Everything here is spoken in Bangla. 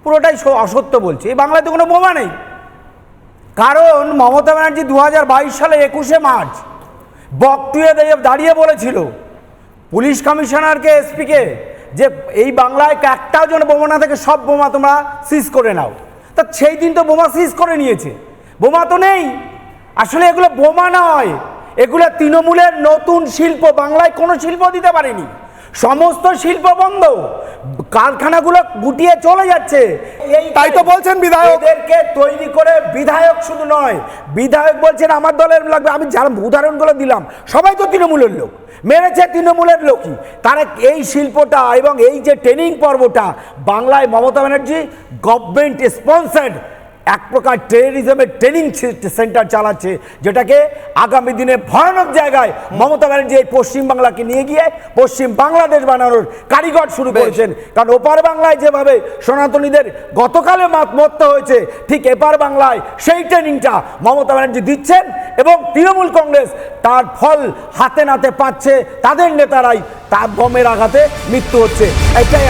পুরোটাই অসত্য বলছে। এই বাংলায় তো কোনো বোমা নেই, কারণ মমতা ব্যানার্জি 2022 সালে 21শে মার্চ বক্তৃতা দাঁড়িয়ে বলেছিল পুলিশ কমিশনারকে, এসপিকে, যে এই বাংলায় একটাও যেন বোমা না থাকে, সব বোমা তোমরা সিজ করে নাও। তা সেই দিন তো বোমা সিজ করে নিয়েছে, বোমা তো নেই। আসলে এগুলো বোমা নয়, এগুলো তৃণমূলের নতুন শিল্প। বাংলায় কোনো শিল্প দিতে পারেনি, সমস্ত শিল্প বন্ধ, কারখানাগুলো গুটিয়ে চলে যাচ্ছে। তাই তো বলছেন বিধায়ক। এদেরকে তৈরি করে বিধায়ক শুধু নয়, বিধায়ক বলছেন আমার দলের লাগবে। আমি যারা উদাহরণগুলো দিলাম সবাই তো তৃণমূলের লোক, মেরেছে তৃণমূলের লোকই। তারা এই শিল্পটা এবং এই যে ট্রেনিং পর্বটা বাংলায় মমতা ব্যানার্জি গভর্নমেন্ট স্পন্সার্ড এক প্রকার টেররিজমের ট্রেনিং সেন্টার চালাচ্ছে, যেটাকে আগামী দিনে ভয়ানক জায়গায় মমতা ব্যানার্জি এই পশ্চিমবাংলাকে নিয়ে গিয়ে পশ্চিম বাংলাদেশ বানানোর কারিগর শুরু করেছেন। কারণ ওপার বাংলায় যেভাবে সনাতনীদের গতকালে মরতে হয়েছে, ঠিক এপার বাংলায় সেই ট্রেনিংটা মমতা ব্যানার্জি দিচ্ছেন এবং তৃণমূল কংগ্রেস তার ফল হাতে নাতে পাচ্ছে। তাদের নেতারাই তার বোমের আঘাতে মৃত্যু হচ্ছে। এটাই